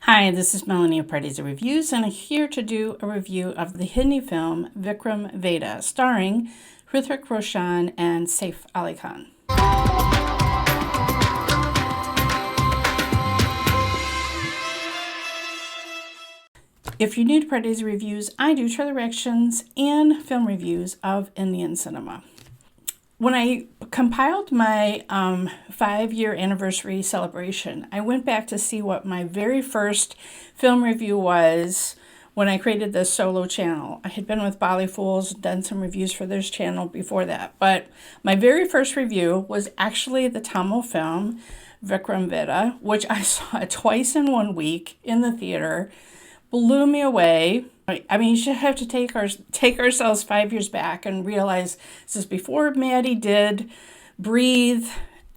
Hi, this is Melanie of Pardesi Reviews, and I'm here to do a review of the Hindi film Vikram Vedha, starring Hrithik Roshan and Saif Ali Khan. If you're new to Pardesi Reviews, I do trailer reactions and film reviews of Indian cinema. When I compiled my 5-year anniversary celebration, I went back to see what my very first film review was when I created this solo channel. I had been with Bolly Fools, done some reviews for this channel before that, but my very first review was actually the Tamil film Vikram Vedha, which I saw twice in 1 week in the theater. Blew me away. I mean, you should have to take ourselves 5 years back and realize this is before Maddie did Breathe,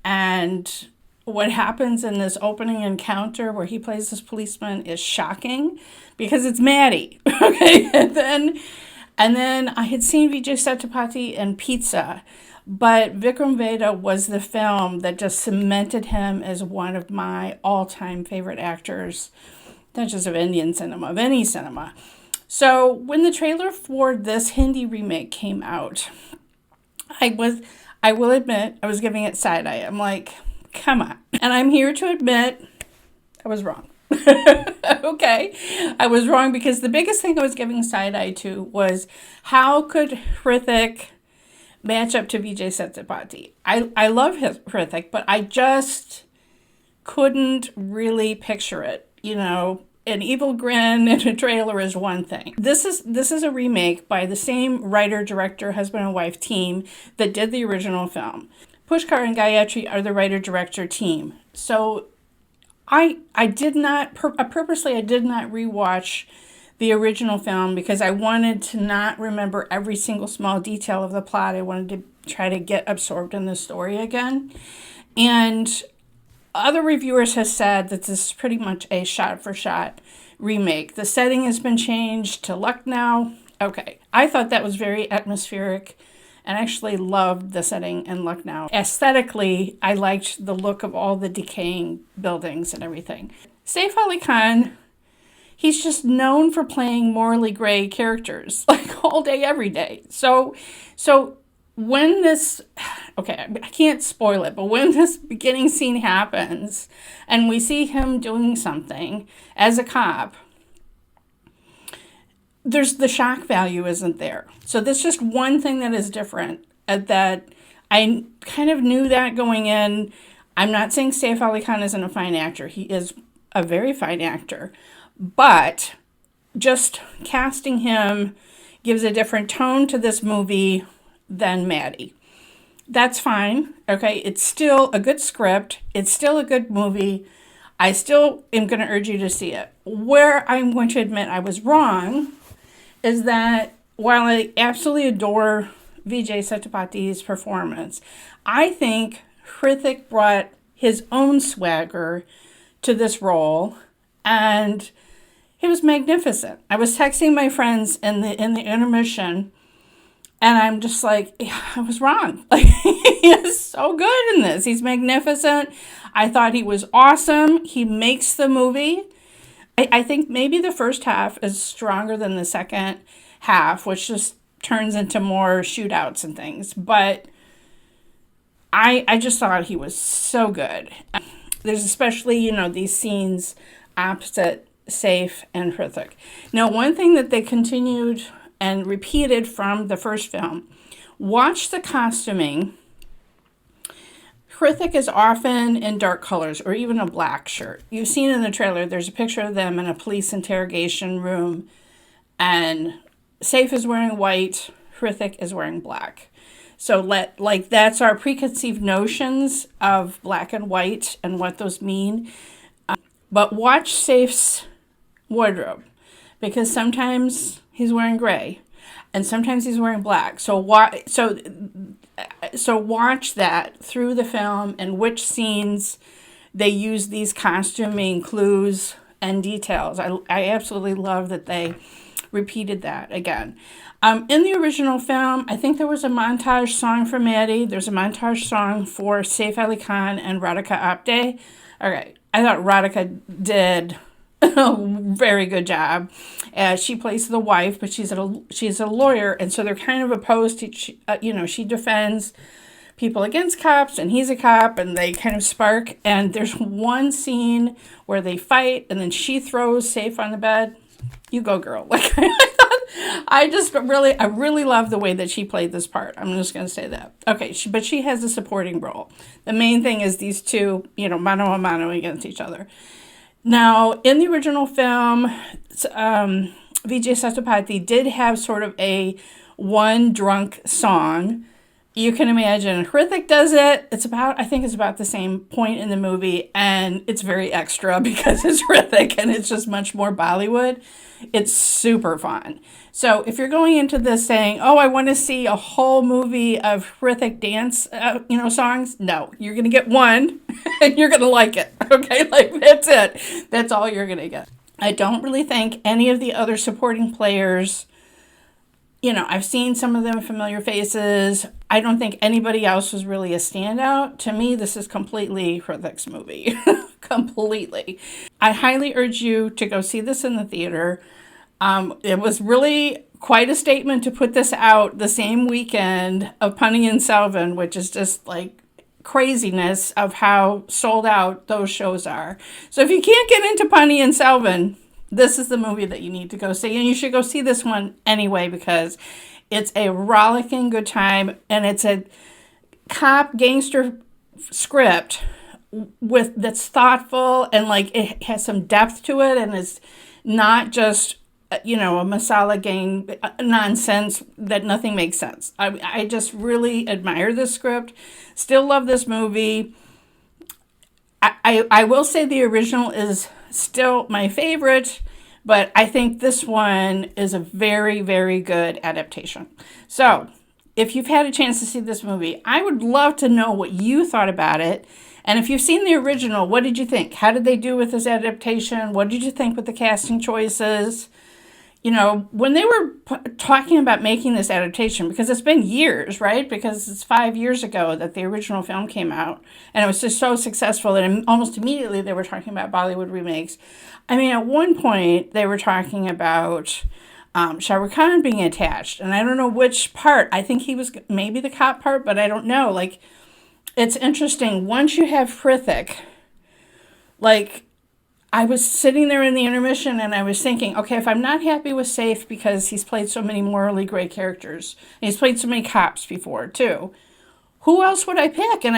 and what happens in this opening encounter where he plays this policeman is shocking because it's Maddie. Okay, and then I had seen Vijay Sethupathi and Pizza, but Vikram Vedha was the film that just cemented him as one of my all-time favorite actors. Not just of Indian cinema, of any cinema. So when the trailer for this Hindi remake came out, I will admit, I was giving it side eye. I'm like, come on. And I'm here to admit I was wrong. Okay. I was wrong because the biggest thing I was giving side eye to was how could Hrithik match up to Vijay Sethupathi? I love Hrithik, but I just couldn't really picture it. You know, an evil grin in a trailer is one thing. This is a remake by the same writer, director, husband and wife team that did the original film. Pushkar and Gayathri are the writer, director team. So I did not rewatch the original film because I wanted to not remember every single small detail of the plot. I wanted to try to get absorbed in the story again. And other reviewers have said that this is pretty much a shot-for-shot remake. The setting has been changed to Lucknow. Okay, I thought that was very atmospheric and actually loved the setting in Lucknow. Aesthetically, I liked the look of all the decaying buildings and everything. Saif Ali Khan, he's just known for playing morally gray characters, like all day, every day. So when this, okay, I can't spoil it, but when this beginning scene happens and we see him doing something as a cop, the shock value isn't there. So there's just one thing that is different, that I kind of knew that going in. I'm not saying Saif Ali Khan isn't a fine actor. He is a very fine actor, but just casting him gives a different tone to this movie than Maddie. That's fine. Okay, it's still a good script. It's still a good movie. I still am going to urge you to see it. Where I'm going to admit I was wrong is that while I absolutely adore Vijay Sethupath's performance, I think Hrithik brought his own swagger to this role, and it was magnificent. I was texting my friends in the intermission, and I'm just like, yeah, I was wrong. Like, he is so good in this. He's magnificent. I thought he was awesome. He makes the movie. I think maybe the first half is stronger than the second half, which just turns into more shootouts and things. But I just thought he was so good. There's especially, these scenes opposite Saif and Hrithik. Now, one thing that they continued and repeated from the first film, watch the costuming. Hrithik is often in dark colors or even a black shirt. You've seen in the trailer, there's a picture of them in a police interrogation room, and Saif is wearing white, Hrithik is wearing black. So that's our preconceived notions of black and white and what those mean. But watch Saif's wardrobe, because sometimes he's wearing gray and sometimes he's wearing black. So watch that through the film and which scenes they use these costuming clues and details. I absolutely love that they repeated that again. In the original film, I think there was a montage song for Maddie. There's a montage song for Saif Ali Khan and Radhika Apte. All right. I thought Radhika did Very good job. She plays the wife, but she's a lawyer, and so they're kind of opposed to, she defends people against cops, and he's a cop, and they kind of spark. And there's one scene where they fight, and then she throws Saif on the bed. You go, girl. Like, I really love the way that she played this part. I'm just going to say that. Okay, but she has a supporting role. The main thing is these two, mano a mano against each other. Now, in the original film, Vijay Sethupathi did have sort of a one drunk song. You can imagine Hrithik does it. I think it's about the same point in the movie, and it's very extra because it's Hrithik and it's just much more Bollywood. It's super fun. So if you're going into this saying, oh, I want to see a whole movie of Hrithik dance, songs, no, you're going to get one and you're going to like it. Okay, like that's it. That's all you're going to get. I don't really think any of the other supporting players, I've seen some of them familiar faces. I don't think anybody else was really a standout. To me, this is completely Hrithik's movie. Completely. I highly urge you to go see this in the theater. It was really quite a statement to put this out the same weekend of Ponniyin Selvan, which is just like craziness of how sold out those shows are. So if you can't get into Ponniyin Selvan, this is the movie that you need to go see. And you should go see this one anyway because it's a rollicking good time. And it's a cop gangster script that's thoughtful and like it has some depth to it. And it's not just, a masala gang nonsense that nothing makes sense. I just really admire this script. Still love this movie. I will say the original is still my favorite, but I think this one is a very, very good adaptation. So if you've had a chance to see this movie, I would love to know what you thought about it. And if you've seen the original, what did you think? How did they do with this adaptation? What did you think with the casting choices? When they were talking about making this adaptation, because it's been years, right? Because it's 5 years ago that the original film came out, and it was just so successful that almost immediately they were talking about Bollywood remakes. I mean, at one point, they were talking about Shah Rukh Khan being attached, and I don't know which part. I think he was maybe the cop part, but I don't know. Like, it's interesting. Once you have Hrithik, like, I was sitting there in the intermission and I was thinking, okay, if I'm not happy with Saif because he's played so many morally gray characters, and he's played so many cops before too, who else would I pick? And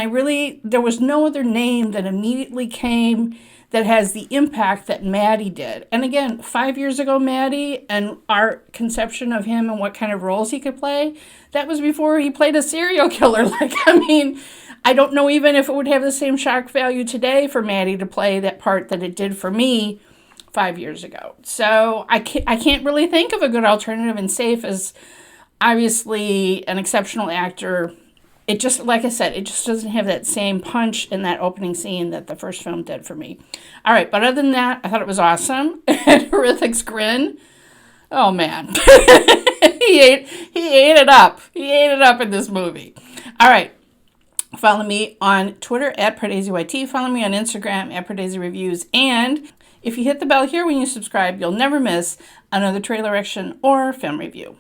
there was no other name that immediately came that has the impact that Maddie did. And again, 5 years ago, Maddie and our conception of him and what kind of roles he could play, that was before he played a serial killer. I don't know even if it would have the same shock value today for Maddie to play that part that it did for me 5 years ago. So I can't really think of a good alternative, and Saif is obviously an exceptional actor. It just, like I said, it just doesn't have that same punch in that opening scene that the first film did for me. All right, but other than that, I thought it was awesome. And Hrithik's grin, oh man, he ate it up. He ate it up in this movie. All right. Follow me on Twitter at PardeziYT. Follow me on Instagram at PardesiReviews. And if you hit the bell here when you subscribe, you'll never miss another trailer action or film review.